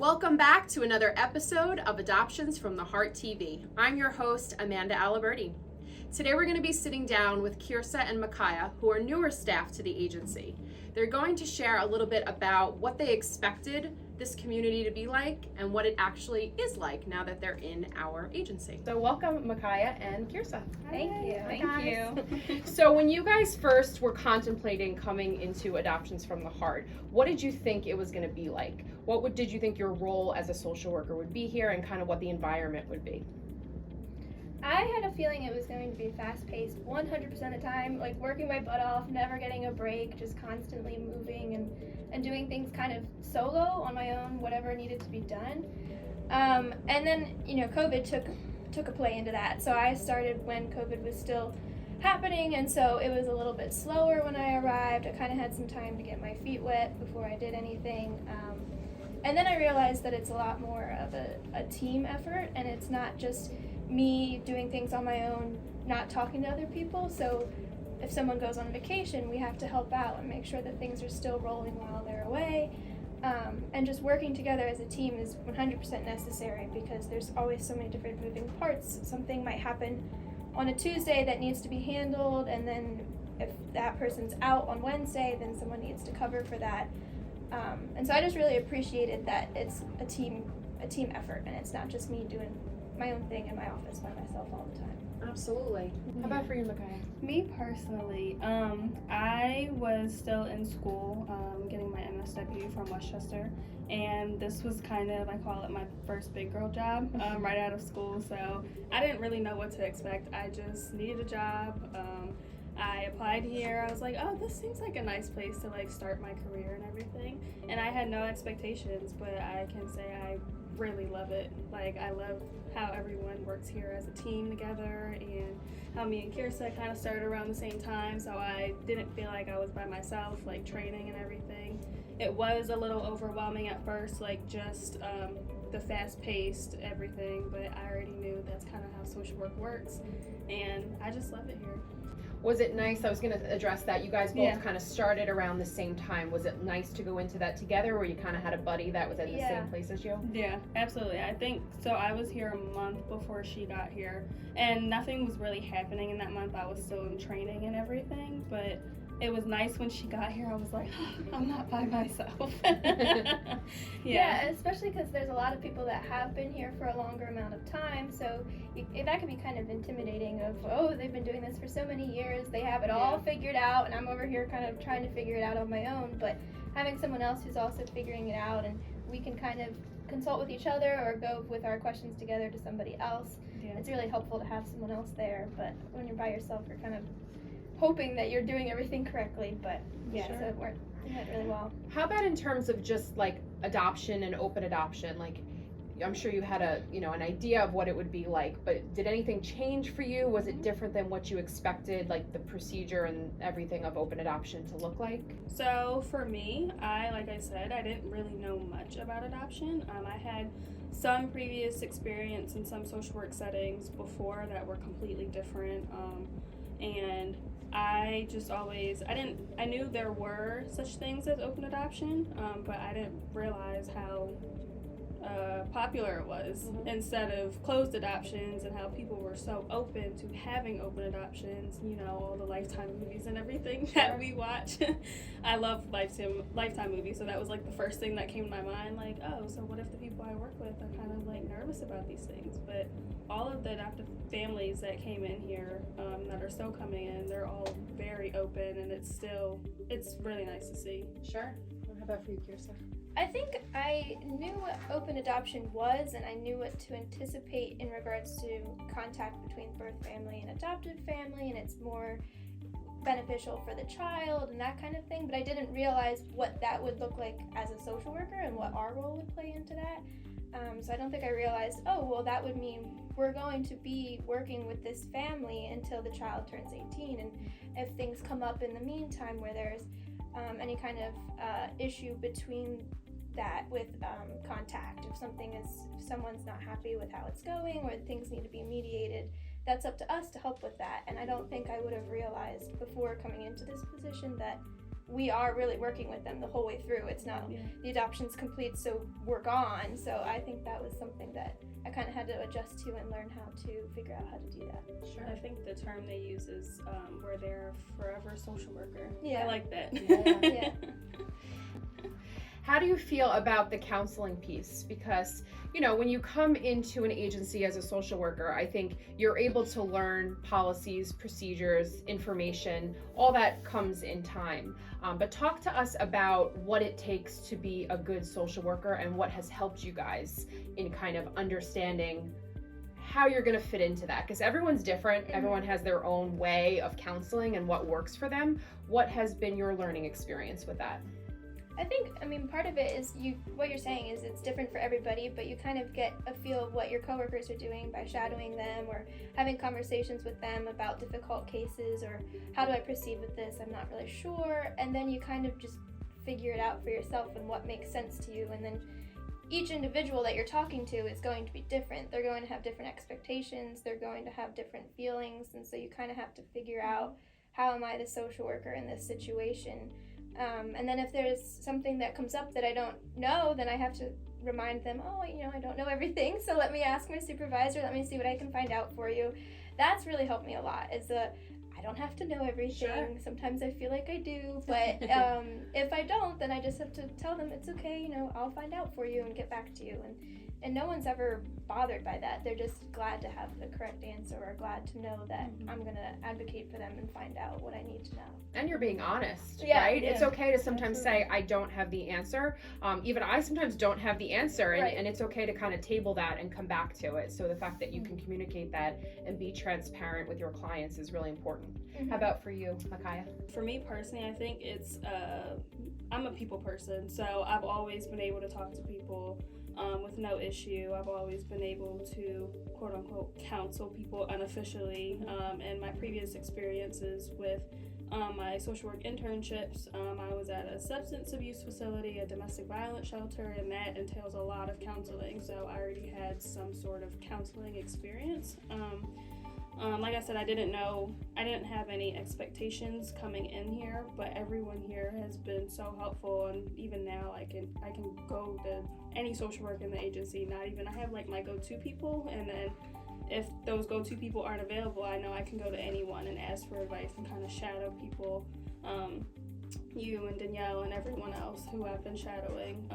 Welcome back to another episode of Adoptions from the Heart TV. I'm your host, Amanda Aliberti. Today we're going to be sitting down with Kiersa and Mykhia, who are newer staff to the agency. They're going to share a little bit about what they expected this community to be like and what it actually is like now that they're in our agency. So welcome, Mykhia and Kiersa. Thank you. Thank you. So when you guys first were contemplating coming into Adoptions from the Heart, what did you think it was going to be like? What did you think your role as a social worker would be here and kind of what the environment would be? I had a feeling it was going to be fast-paced 100% of the time, like working my butt off, never getting a break, just constantly moving and doing things kind of solo on my own, whatever needed to be done. And then, COVID took a play into that. So I started when COVID was still happening, and so it was a little bit slower when I arrived. I kind of had some time to get my feet wet before I did anything. And then I realized that it's a lot more of a team effort, and it's not just me doing things on my own, not talking to other people. So if someone goes on vacation, we have to help out and make sure that things are still rolling while they're away. And just working together as a team is 100% necessary because there's always so many different moving parts. Something might happen on a Tuesday that needs to be handled, and then if that person's out on Wednesday, then someone needs to cover for that. And so I just really appreciated that it's a team effort, and it's not just me doing my own thing in my office by myself all the time. Absolutely. How about for you, Mykhia? Me personally, I was still in school, getting my MSW from Westchester, and this was kind of, I call it my first big girl job, right out of school, so I didn't really know what to expect. I just needed a job. I applied here. I was like, oh, this seems like a nice place to start my career and everything, and I had no expectations, but I can say I really love it. I love how everyone works here as a team together, and how me and Kiersa kind of started around the same time, so I didn't feel like I was by myself, training and everything. It was a little overwhelming at first, just the fast-paced everything, but I already knew that's kind of how social work works, and I just love it here. Was it nice? I was going to address that. You guys both kind of started around the same time. Was it nice to go into that together, or you kind of had a buddy that was in the same place as you? Yeah, absolutely. I think so. I was here a month before she got here, and nothing was really happening in that month. I was still in training and everything, but it was nice when she got here. I was like, oh, I'm not by myself. Yeah, especially because there's a lot of people that have been here for a longer amount of time, so that could be kind of intimidating of, oh, they've been doing this for so many years, they have it all figured out, and I'm over here kind of trying to figure it out on my own. But having someone else who's also figuring it out, and we can kind of consult with each other or go with our questions together to somebody else, it's really helpful to have someone else there. But when you're by yourself, you're kind of hoping that you're doing everything correctly, but so it went really well. How about in terms of just adoption and open adoption? I'm sure you had an idea of what it would be like, but did anything change for you? Was it different than what you expected, the procedure and everything of open adoption to look like? So for me, like I said, I didn't really know much about adoption. I had some previous experience in some social work settings before that were completely different, and I just always, I knew there were such things as open adoption, but I didn't realize how popular it was instead of closed adoptions, and how people were so open to having open adoptions, all the Lifetime movies and everything that we watch. I love Lifetime movies, so that was the first thing that came to my mind, oh, so what if the people I work with are kind of nervous about these things? But all of the adoptive families that came in here, that are still coming in, they're all very open, and it's really nice to see. Sure. How about for you, Kiersa? I think I knew what open adoption was, and I knew what to anticipate in regards to contact between birth family and adoptive family, and it's more beneficial for the child and that kind of thing, but I didn't realize what that would look like as a social worker and what our role would play into that. So I don't think I realized, oh, well, that would mean we're going to be working with this family until the child turns 18, and if things come up in the meantime where there's any kind of issue between that with contact, if someone's not happy with how it's going or things need to be mediated, that's up to us to help with that. And I don't think I would have realized before coming into this position that we are really working with them the whole way through. It's not the adoption's complete, so we're gone. So I think that was something that I kind of had to adjust to and learn how to figure out how to do that. Sure. I think the term they use is we're their forever social worker. Yeah. I like that. Yeah. How do you feel about the counseling piece? Because, you know, when you come into an agency as a social worker, I think you're able to learn policies, procedures, information, all that comes in time. But talk to us about what it takes to be a good social worker and what has helped you guys in kind of understanding how you're going to fit into that. Because everyone's different. Everyone has their own way of counseling and what works for them. What has been your learning experience with that? I think, part of it is what you're saying is it's different for everybody, but you kind of get a feel of what your coworkers are doing by shadowing them or having conversations with them about difficult cases or how do I proceed with this, I'm not really sure, and then you kind of just figure it out for yourself and what makes sense to you, and then each individual that you're talking to is going to be different. They're going to have different expectations, they're going to have different feelings, and so you kind of have to figure out how am I the social worker in this situation. And then if there's something that comes up that I don't know, then I have to remind them, I don't know everything, so let me ask my supervisor, let me see what I can find out for you. That's really helped me a lot, I don't have to know everything. Sure. Sometimes I feel like I do, but if I don't, then I just have to tell them it's okay, I'll find out for you and get back to you. And no one's ever bothered by that. They're just glad to have the correct answer or glad to know that I'm going to advocate for them and find out what I need to know. And you're being honest, yeah, right? Yeah. It's okay to sometimes say, I don't have the answer. Even I sometimes don't have the answer, and it's okay to kind of table that and come back to it. So the fact that you can communicate that and be transparent with your clients is really important. How about for you, Mykhia? For me personally, I think it's, I'm a people person, so I've always been able to talk to people with no issue. I've always been able to, quote unquote, counsel people unofficially. And my previous experiences with my social work internships, I was at a substance abuse facility, a domestic violence shelter, and that entails a lot of counseling. So I already had some sort of counseling experience. Like I said, I didn't have any expectations coming in here, but everyone here has been so helpful, and even now I can go to any social worker in the agency, I have like my go-to people, and then if those go-to people aren't available, I know I can go to anyone and ask for advice and kind of shadow people, you and Danielle and everyone else who I've been shadowing.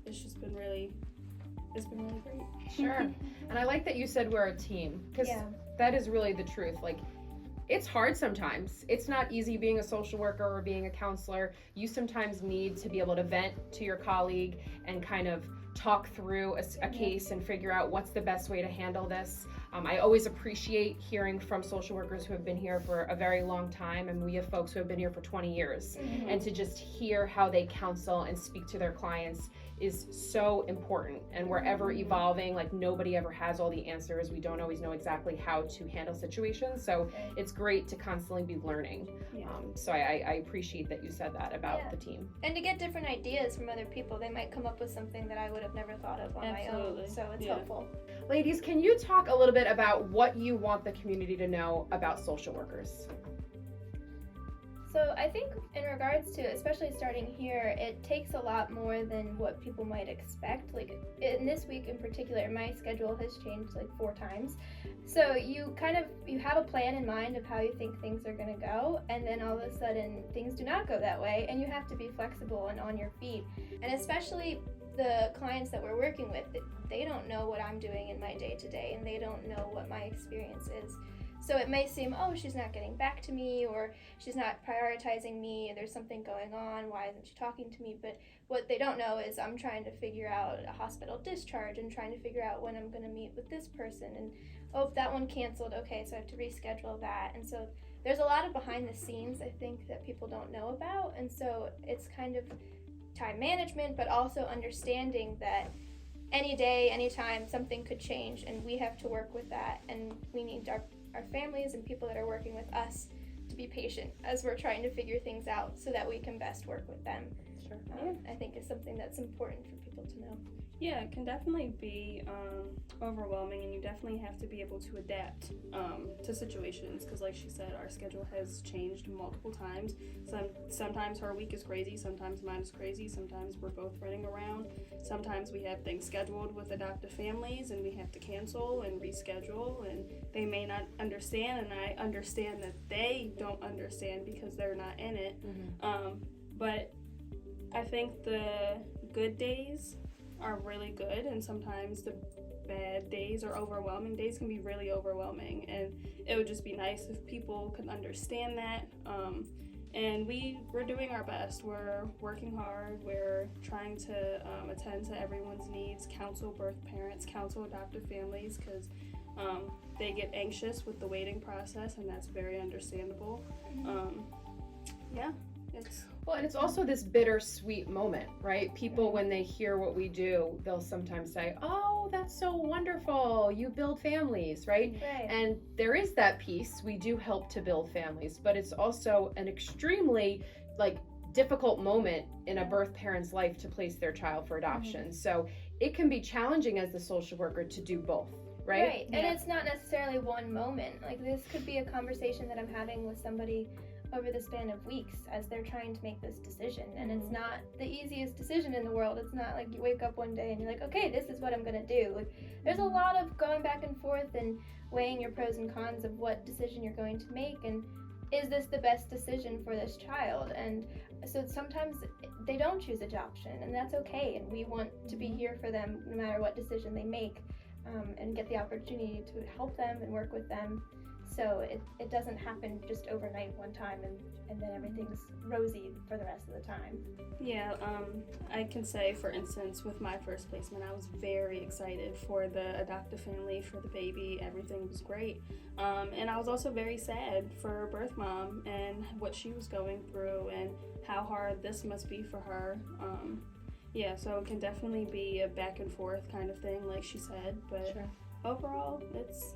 It's been really great. Sure. And I like that you said we're a team, because that is really the truth. Like, it's hard sometimes. It's not easy being a social worker or being a counselor. You sometimes need to be able to vent to your colleague and kind of talk through a case and figure out what's the best way to handle this. I always appreciate hearing from social workers who have been here for a very long time, and we have folks who have been here for 20 years. And to just hear how they counsel and speak to their clients is so important, and we're ever evolving. Like, nobody ever has all the answers. We don't always know exactly how to handle situations, so it's great to constantly be learning. So I appreciate that you said that about the team. And to get different ideas from other people. They might come up with something that I would have never thought of on my own, so it's helpful. Ladies, can you talk a little bit about what you want the community to know about social workers? So I think in regards to, especially starting here, it takes a lot more than what people might expect. Like, in this week in particular, my schedule has changed like 4 times. So you have a plan in mind of how you think things are going to go, and then all of a sudden things do not go that way, and you have to be flexible and on your feet. And especially the clients that we're working with, they don't know what I'm doing in my day-to-day, and they don't know what my experience is. So it may seem, she's not getting back to me, or she's not prioritizing me, there's something going on, why isn't she talking to me? But what they don't know is I'm trying to figure out a hospital discharge and trying to figure out when I'm going to meet with this person. And, that one canceled, okay, so I have to reschedule that. And so there's a lot of behind the scenes, I think, that people don't know about. And so it's kind of time management, but also understanding that any day, anytime, something could change, and we have to work with that. And we need our families and people that are working with us to be patient as we're trying to figure things out so that we can best work with them. Sure. I think is something that's important for people to know. Yeah, it can definitely be overwhelming, and you definitely have to be able to adapt to situations because, like she said, our schedule has changed multiple times. Sometimes her week is crazy, sometimes mine is crazy, sometimes we're both running around. Sometimes we have things scheduled with adoptive families, and we have to cancel and reschedule, and they may not understand, and I understand that they don't understand because they're not in it. But I think the good days are really good, and sometimes the bad days or overwhelming days can be really overwhelming, and it would just be nice if people could understand that. And we're doing our best. We're working hard. We're trying to attend to everyone's needs, counsel birth parents, counsel adoptive families, because they get anxious with the waiting process, and that's very understandable. Yeah, it's... Well, and it's also this bittersweet moment, right? People, when they hear what we do, they'll sometimes say, oh, that's so wonderful. You build families, right? Right. And there is that piece. We do help to build families, but it's also an extremely, difficult moment in a birth parent's life to place their child for adoption. So it can be challenging as the social worker to do both, right? Right. And it's not necessarily one moment. Like, this could be a conversation that I'm having with somebody over the span of weeks as they're trying to make this decision, and it's not the easiest decision in the world. It's not like you wake up one day and you're like, okay, this is what I'm gonna do. Like, there's a lot of going back and forth and weighing your pros and cons of what decision you're going to make, and is this the best decision for this child? And so sometimes they don't choose adoption, and that's okay, and we want to be here for them no matter what decision they make, and get the opportunity to help them and work with them. So it doesn't happen just overnight one time and then everything's rosy for the rest of the time. Yeah, I can say, for instance, with my first placement, I was very excited for the adoptive family, for the baby. Everything was great. And I was also very sad for birth mom and what she was going through and how hard this must be for her. Yeah, so it can definitely be a back and forth kind of thing, like she said. But overall, it's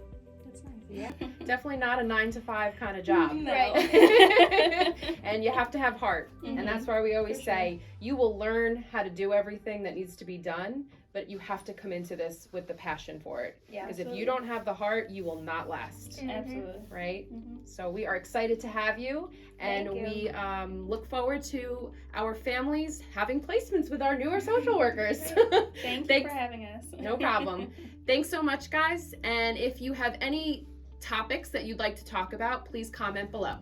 nice. Yeah, definitely not a 9-to-5 kind of job. No. Right. And you have to have heart. And that's why we always say, you will learn how to do everything that needs to be done, but you have to come into this with the passion for it. Yeah, because if you don't have the heart, you will not last. Absolutely. Right? So we are excited to have you, and Thank you. we look forward to our families having placements with our newer social workers. Thank you Thanks. for having us. No problem. Thanks so much, guys. And if you have any topics that you'd like to talk about, please comment below.